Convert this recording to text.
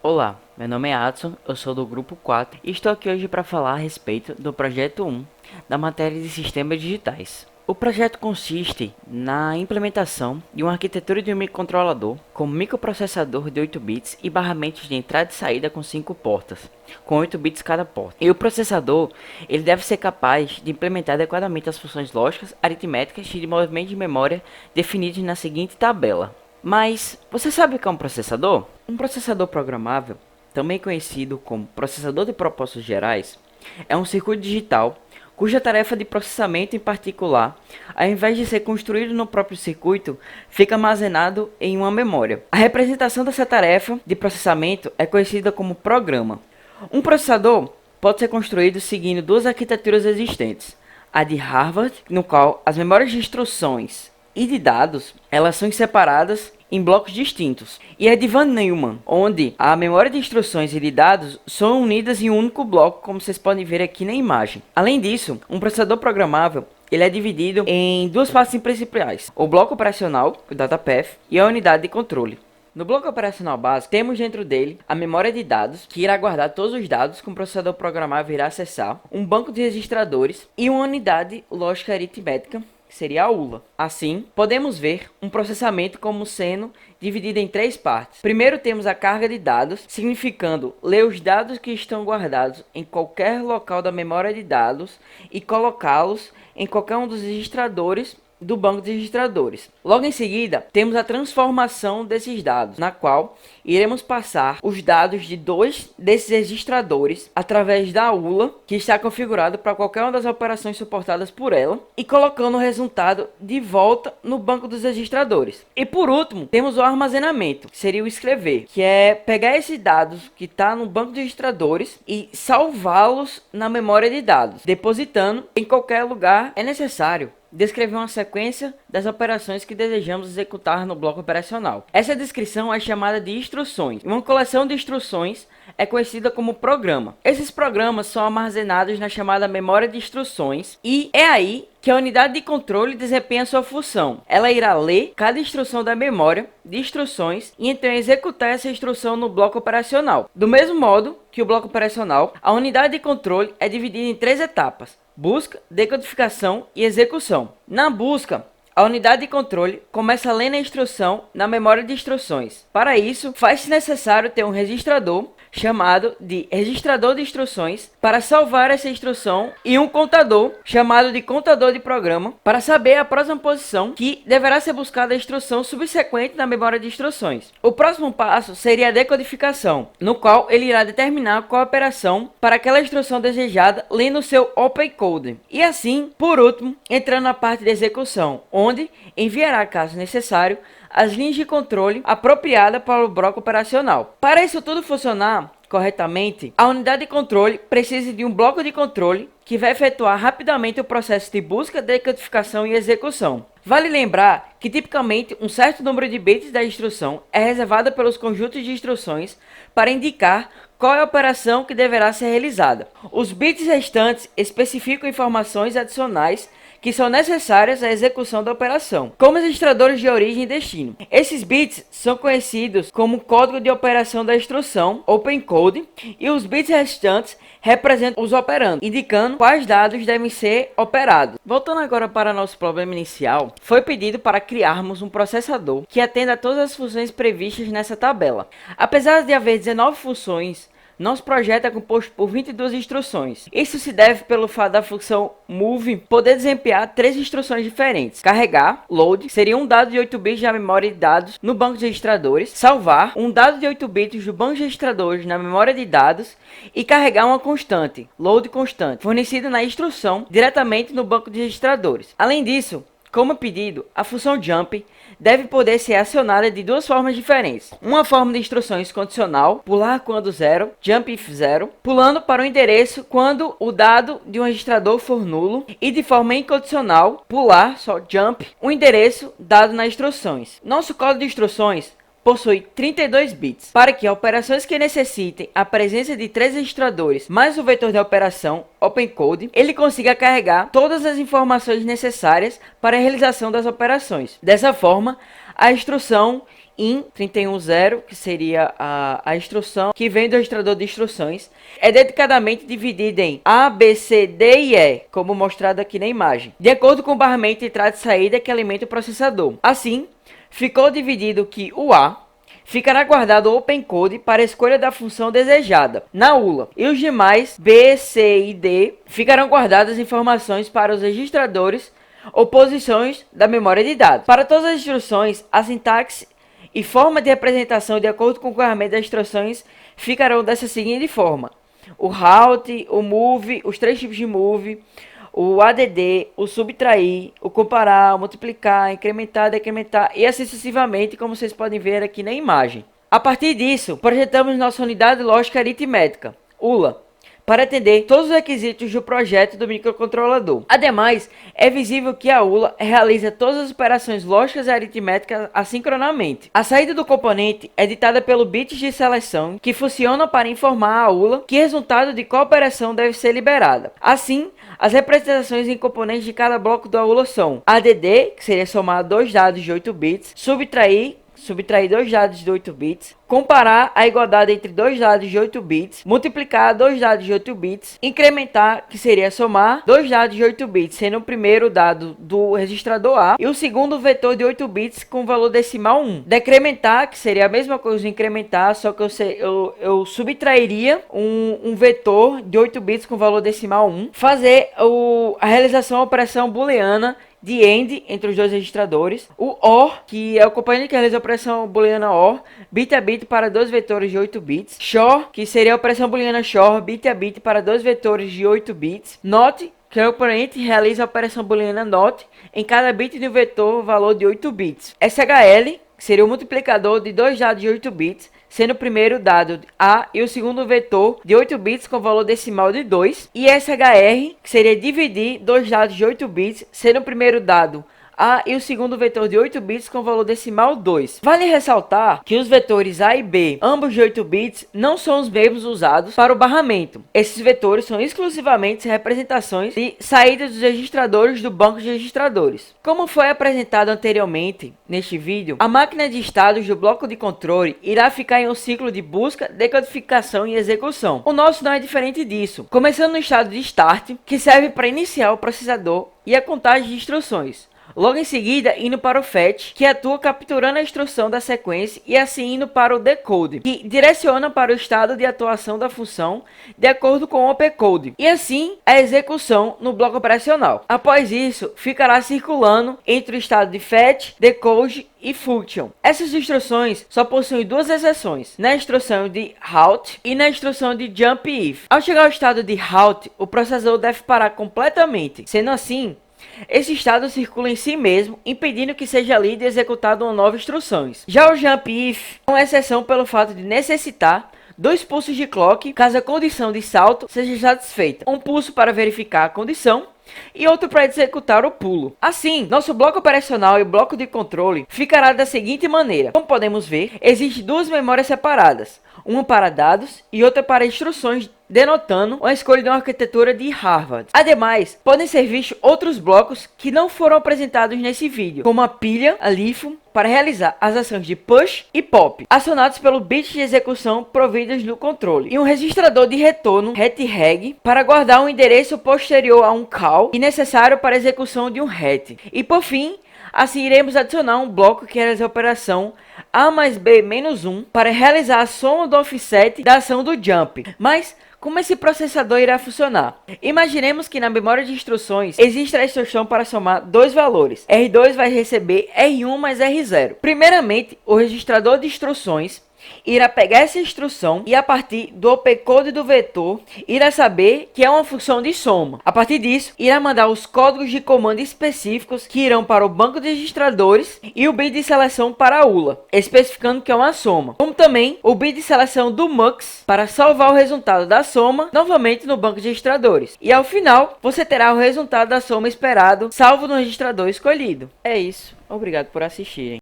Olá, meu nome é Adson, eu sou do grupo 4 e estou aqui hoje para falar a respeito do projeto 1 da matéria de sistemas digitais. O projeto consiste na implementação de uma arquitetura de um microcontrolador com microprocessador de 8 bits e barramentos de entrada e saída com 5 portas, com 8 bits cada porta. E o processador ele deve ser capaz de implementar adequadamente as funções lógicas, aritméticas e de movimento de memória definidas na seguinte tabela. Mas você sabe o que é um processador? Um processador programável, também conhecido como processador de propósitos gerais, é um circuito digital cuja tarefa de processamento em particular, ao invés de ser construído no próprio circuito, fica armazenado em uma memória. A representação dessa tarefa de processamento é conhecida como programa. Um processador pode ser construído seguindo duas arquiteturas existentes, a de Harvard, no qual as memórias de instruções e de dados, elas são separadas em blocos distintos, e a de Von Neumann, onde a memória de instruções e de dados são unidas em um único bloco, como vocês podem ver aqui na imagem. Além disso, um processador programável ele é dividido em duas partes principais, o bloco operacional, o data path, e a unidade de controle. No bloco operacional básico, temos dentro dele a memória de dados, que irá guardar todos os dados que o processador programável irá acessar, um banco de registradores e uma unidade lógica aritmética, que seria a ULA. Assim, podemos ver um processamento como sendo dividido em três partes. Primeiro temos a carga de dados, significando ler os dados que estão guardados em qualquer local da memória de dados e colocá-los em qualquer um dos registradores do banco de registradores. Logo em seguida, temos a transformação desses dados, na qual iremos passar os dados de dois desses registradores através da ULA, que está configurado para qualquer uma das operações suportadas por ela, e colocando o resultado de volta no banco dos registradores. E por último, temos o armazenamento, que seria o escrever, que é pegar esses dados que está no banco de registradores e salvá-los na memória de dados, depositando em qualquer lugar é necessário. Descrever uma sequência das operações que desejamos executar no bloco operacional. Essa descrição é chamada de instruções. Uma coleção de instruções é conhecida como programa. Esses programas são armazenados na chamada memória de instruções e é aí que a unidade de controle desempenha sua função. Ela irá ler cada instrução da memória de instruções e então executar essa instrução no bloco operacional. Do mesmo modo que o bloco operacional, a unidade de controle é dividida em três etapas: busca, decodificação e execução. Na busca, a unidade de controle começa lendo a instrução na memória de instruções. Para isso, faz-se necessário ter um registrador chamado de registrador de instruções para salvar essa instrução e um contador chamado de contador de programa para saber a próxima posição que deverá ser buscada a instrução subsequente na memória de instruções. O próximo passo seria a decodificação, no qual ele irá determinar qual operação para aquela instrução desejada lendo o seu opcode. E assim, por último, entrando na parte de execução, onde enviará, caso necessário, as linhas de controle apropriadas para o bloco operacional. Para isso tudo funcionar corretamente, a unidade de controle precisa de um bloco de controle que vai efetuar rapidamente o processo de busca, decodificação e execução. Vale lembrar que tipicamente um certo número de bits da instrução é reservado pelos conjuntos de instruções para indicar qual é a operação que deverá ser realizada. Os bits restantes especificam informações adicionais que são necessárias à execução da operação, como os registradores de origem e destino. Esses bits são conhecidos como código de operação da instrução, opcode, e os bits restantes representam os operandos, indicando quais dados devem ser operados. Voltando agora para nosso problema inicial, foi pedido para criarmos um processador que atenda a todas as funções previstas nessa tabela. Apesar de haver 19 funções, nosso projeto é composto por 22 instruções. Isso se deve pelo fato da função move poder desempenhar três instruções diferentes: carregar, load, seria um dado de 8 bits da memória de dados no banco de registradores; salvar, um dado de 8 bits do banco de registradores na memória de dados; e carregar uma constante, load constante, fornecida na instrução diretamente no banco de registradores. Além disso, como pedido, a função jump deve poder ser acionada de duas formas diferentes. Uma forma de instruções condicional, pular quando zero, jump if zero, pulando para o endereço quando o dado de um registrador for nulo, e de forma incondicional, pular, só jump, o endereço dado nas instruções. Nosso código de instruções possui 32 bits. Para que operações que necessitem a presença de 3 registradores mais o vetor de operação, opcode, ele consiga carregar todas as informações necessárias para a realização das operações. Dessa forma, a instrução in 310, que seria a instrução que vem do registrador de instruções, é dedicadamente dividida em A, B, C, D e E, como mostrado aqui na imagem, de acordo com o barramento de entrada e saída que alimenta o processador. Assim, ficou dividido que o A ficará guardado o opencode para a escolha da função desejada na ULA, e os demais B, C e D ficarão guardadas informações para os registradores ou posições da memória de dados. Para todas as instruções, a sintaxe e forma de representação de acordo com o barramento das instruções ficarão dessa seguinte forma: o rout, o move, os três tipos de move, o add, o subtrair, o comparar, o multiplicar, incrementar, decrementar e assim sucessivamente, como vocês podem ver aqui na imagem. A partir disso, projetamos nossa unidade lógica aritmética, ULA, para atender todos os requisitos do projeto do microcontrolador. Ademais, é visível que a ULA realiza todas as operações lógicas e aritméticas assincronamente. A saída do componente é ditada pelo bit de seleção, que funciona para informar a ULA que resultado de qual operação deve ser liberada. Assim, as representações em componentes de cada bloco da ULA são add, que seria somar dois dados de 8 bits, subtrair dois dados de 8 bits, comparar a igualdade entre dois dados de 8 bits, multiplicar dois dados de 8 bits, incrementar, que seria somar dois dados de 8 bits, sendo o primeiro dado do registrador A e o segundo vetor de 8 bits com valor decimal 1. Decrementar, que seria a mesma coisa incrementar, só que eu subtrairia um vetor de 8 bits com valor decimal 1. Fazer a realização da operação booleana de AND entre os dois registradores, o OR, que é o componente que realiza a operação booleana OR, bit a bit para dois vetores de 8 bits, SHOR, que seria a operação booleana SHOR, bit a bit para dois vetores de 8 bits, NOT, que é o componente que realiza a operação booleana NOT, em cada bit de um vetor valor de 8 bits, SHL, que seria o multiplicador de dois dados de 8 bits, sendo o primeiro dado A e o segundo vetor de 8 bits com valor decimal de 2, e SHR, que seria dividir dois dados de 8 bits, sendo o primeiro dado A e o segundo vetor de 8 bits com valor decimal 2. Vale ressaltar que os vetores A e B, ambos de 8 bits, não são os mesmos usados para o barramento. Esses vetores são exclusivamente representações de saídas dos registradores do banco de registradores. Como foi apresentado anteriormente neste vídeo, a máquina de estados do bloco de controle irá ficar em um ciclo de busca, decodificação e execução. O nosso não é diferente disso, começando no estado de start, que serve para iniciar o processador e a contagem de instruções. Logo em seguida, indo para o fetch, que atua capturando a instrução da sequência, e assim indo para o decode, que direciona para o estado de atuação da função de acordo com o opcode, e assim a execução no bloco operacional. Após isso, ficará circulando entre o estado de fetch, decode e function. Essas instruções só possuem duas exceções, na instrução de halt e na instrução de jump if. Ao chegar ao estado de halt, o processador deve parar completamente. Sendo assim, esse estado circula em si mesmo, impedindo que seja lido e executado uma nova instruções. Já o jump if é uma exceção pelo fato de necessitar dois pulsos de clock caso a condição de salto seja satisfeita. Um pulso para verificar a condição e outro para executar o pulo. Assim, nosso bloco operacional e bloco de controle ficará da seguinte maneira. Como podemos ver, existem duas memórias separadas, uma para dados e outra para instruções, denotando uma escolha de uma arquitetura de Harvard. Ademais, podem ser vistos outros blocos que não foram apresentados nesse vídeo, como a pilha, a LIFO, para realizar as ações de push e pop, acionados pelo bit de execução providos no controle, e um registrador de retorno, retreg, para guardar um endereço posterior a um call e necessário para a execução de um ret. E por fim, assim iremos adicionar um bloco que realiza a operação A mais B menos 1 para realizar a soma do offset da ação do jump. Mas como esse processador irá funcionar? Imaginemos que na memória de instruções existe a instrução para somar dois valores. R2 vai receber R1 mais R0. Primeiramente, o registrador de instruções irá pegar essa instrução e a partir do opcode do vetor irá saber que é uma função de soma. A partir disso, irá mandar os códigos de comando específicos que irão para o banco de registradores e o bit de seleção para a ULA, especificando que é uma soma, como também o bit de seleção do MUX para salvar o resultado da soma novamente no banco de registradores. E ao final, você terá o resultado da soma esperado salvo no registrador escolhido. É isso. Obrigado por assistirem.